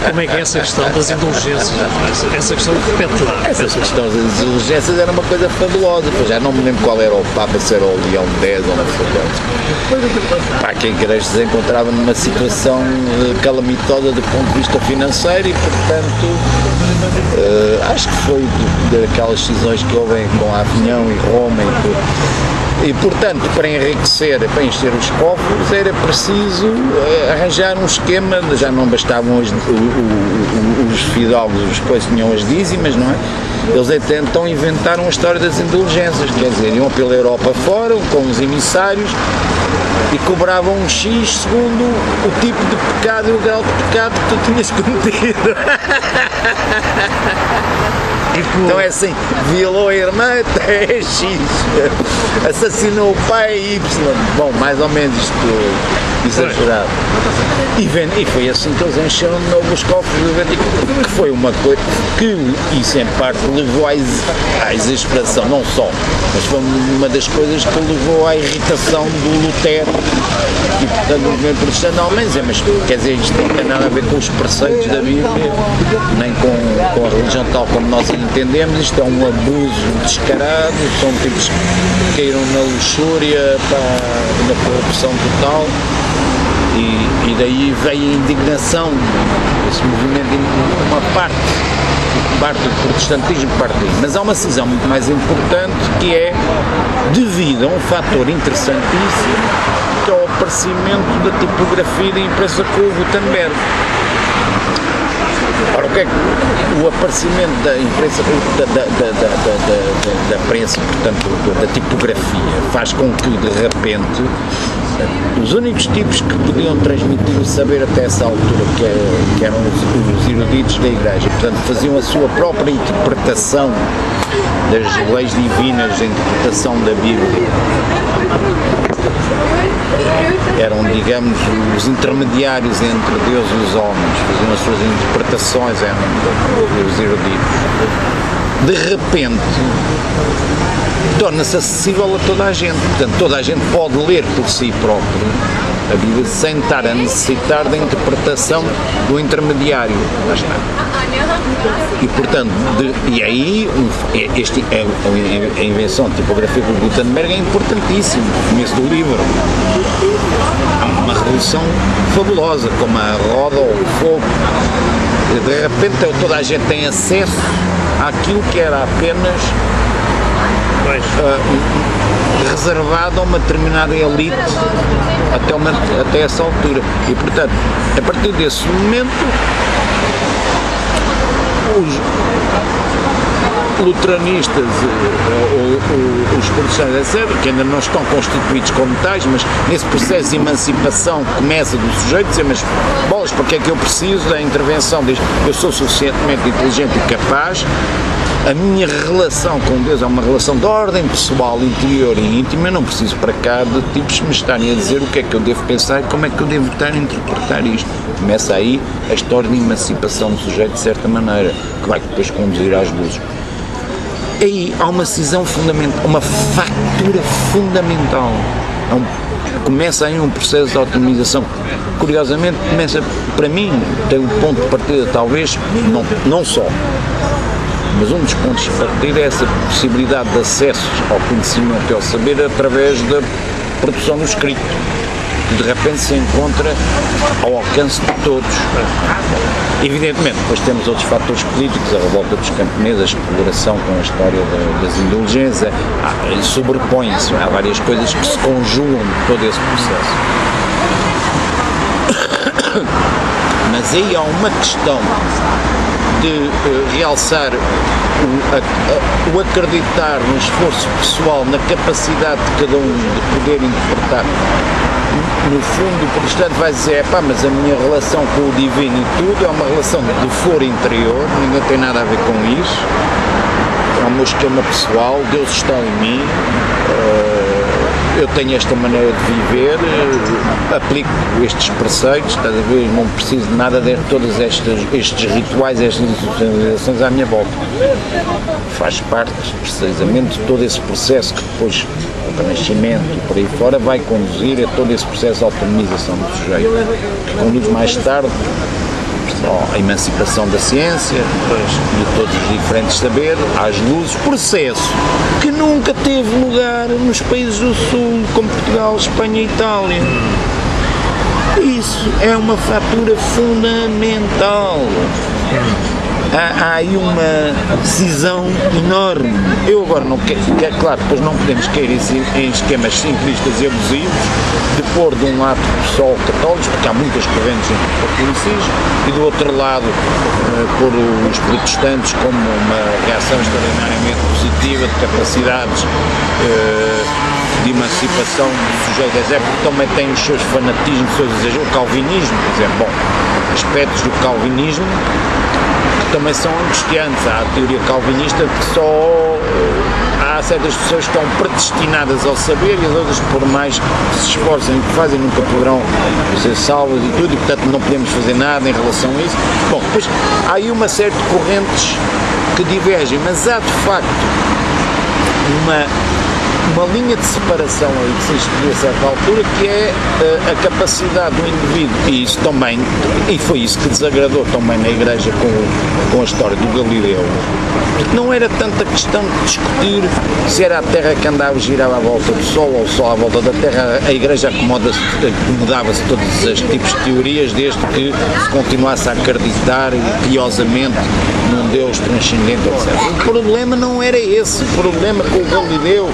Como é que é essa questão das indulgências? Essa questão repete lá. Essa questão das indulgências era uma coisa fabulosa, pois já não me lembro qual era o Papa, se era o Leão X ou não foi. Pá, que a igreja se encontrava numa situação calamitosa do ponto de vista financeiro e, portanto, acho que foi daquelas decisões que houve com a Avinhão e Roma e, portanto, para enriquecer, para encher os cofres, era preciso arranjar um esquema, já não bastavam os fidalgos, os coisas tinham as dízimas, não é? Eles então inventaram a história das indulgências, quer dizer, iam pela Europa fora, com os emissários, e cobravam um X segundo o tipo de pecado e o grau de pecado que tu tinhas cometido. Então é assim, violou a irmã, é X, assassinou o pai, Y, bom, mais ou menos isto exagerado. E foi assim que eles encheram de novo os cofres do Vaticano, que foi uma coisa que, isso em parte, levou à exasperação, não só, mas foi uma das coisas que levou à irritação do Lutero e, portanto, o movimento protestante não, mas quer dizer, isto não tem nada a ver com os preceitos da Bíblia, nem com a religião tal como nós a entendemos, isto é um abuso descarado, são tipos que caíram na luxúria, na corrupção total. E daí veio a indignação desse movimento, uma parte do protestantismo parte daí. Mas há uma decisão muito mais importante que é devido a um fator interessantíssimo, que é o aparecimento da tipografia da imprensa com o Gutenberg. Ora, o que é que o aparecimento da imprensa, da prensa, portanto, da tipografia, faz com que, de repente, os únicos tipos que podiam transmitir o saber até essa altura, que eram os eruditos da Igreja, portanto, faziam a sua própria interpretação das leis divinas, da interpretação da Bíblia, eram, digamos, os intermediários entre Deus e os homens, faziam as suas interpretações, eram os eruditos. De repente, torna-se acessível a toda a gente, portanto, toda a gente pode ler por si próprio a Bíblia sem estar a necessitar da interpretação do intermediário. Lá está. E, portanto, e aí a invenção de tipografia do Gutenberg é importantíssima, no começo do livro. Uma revolução fabulosa, como a roda ou o fogo. De repente toda a gente tem acesso àquilo que era apenas reservado a uma determinada elite até essa altura. E, portanto, a partir desse momento, os luteranistas, os protestantes, etc., que ainda não estão constituídos como tais, mas nesse processo de emancipação começa do sujeito, dizer, mas bolas, porque é que eu preciso da intervenção disto? Eu sou suficientemente inteligente e capaz, a minha relação com Deus é uma relação de ordem pessoal, interior e íntima, eu não preciso para cá de tipos que me estarem a dizer o que é que eu devo pensar e como é que eu devo estar a interpretar isto. Começa aí a história de emancipação do sujeito de certa maneira, que vai depois conduzir às luzes. Aí há uma decisão fundamental, uma factura fundamental. Começa aí um processo de autonomização. Curiosamente, começa, para mim, tem um ponto de partida, talvez, não só, mas um dos pontos de partida é essa possibilidade de acesso ao conhecimento e ao saber através da produção do escrito, que de repente se encontra ao alcance de todos. Evidentemente, depois temos outros fatores políticos, a revolta dos camponeses, a exploração com a história das indulgências, sobrepõem-se, há várias coisas que se conjugam de todo esse processo. Mas aí há uma questão de realçar o acreditar no esforço pessoal, na capacidade de cada um de poder interpretar. No fundo, o protestante vai dizer, mas a minha relação com o divino e tudo é uma relação de foro interior, ninguém tem nada a ver com isso, é o meu esquema pessoal, Deus está em mim, eu tenho esta maneira de viver, aplico estes preceitos, estás a ver, não preciso de nada de todos estes rituais, estas institucionalizações à minha volta. Faz parte, precisamente, de todo esse processo que depois, o Renascimento e por aí fora, vai conduzir a todo esse processo de autonomização do sujeito, que conduz mais tarde, a emancipação da ciência, de todos os diferentes saberes, às luzes, processo que nunca teve lugar nos países do Sul, como Portugal, Espanha e Itália. Isso é uma fatura fundamental. Há aí uma cisão enorme. Eu agora não quero, é claro, depois não podemos cair em esquemas simplistas e abusivos de pôr de um lado o pessoal católicos, porque há muitas correntes dentro do catolicismo, e do outro lado pôr os protestantes como uma reação extraordinariamente positiva de capacidades de emancipação do sujeito, porque também tem os seus fanatismos, os seus desejos. O calvinismo, quer dizer, aspectos do calvinismo também são angustiantes. Há a teoria calvinista que só há certas pessoas que estão predestinadas ao saber e as outras, por mais que se esforcem e que fazem, nunca poderão ser salvas e tudo, e portanto não podemos fazer nada em relação a isso. Bom, pois há aí uma série de correntes que divergem, mas há de facto uma linha de separação aí que se escolheu a certa altura, que é a capacidade do indivíduo, e isso também, e foi isso que desagradou também na Igreja com a história do Galileu, porque não era tanta questão de discutir se era a Terra que andava, girava à volta do Sol ou o Sol à volta da Terra. A Igreja acomodava-se a todos os tipos de teorias, desde que se continuasse a acreditar piosamente num Deus transcendente, etc. O problema não era esse. O problema com o Galileu,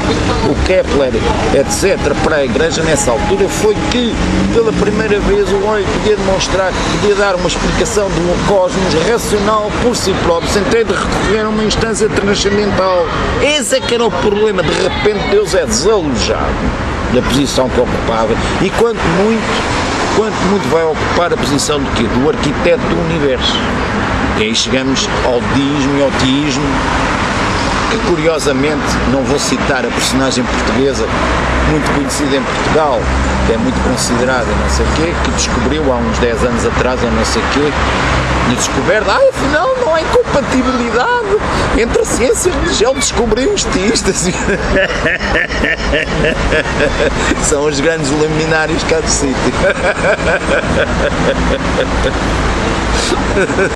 o Kepler, etc., para a Igreja nessa altura foi que, pela primeira vez, o homem podia demonstrar que podia dar uma explicação de um cosmos racional por si próprio, sem ter de recorrer a uma instância transcendental. Esse é que era o problema. De repente Deus é desalojado da posição que ocupava, e quanto muito vai ocupar a posição de quê? Do arquiteto do universo. E aí chegamos ao deísmo e ao teísmo, que curiosamente, não vou citar a personagem portuguesa muito conhecida em Portugal, que é muito considerada, não sei o quê, que descobriu há uns 10 anos atrás, ou não sei o quê, de descoberta, afinal não há incompatibilidade entre a ciência e a religião, descobriu os teístas. São os grandes luminários cá do sítio.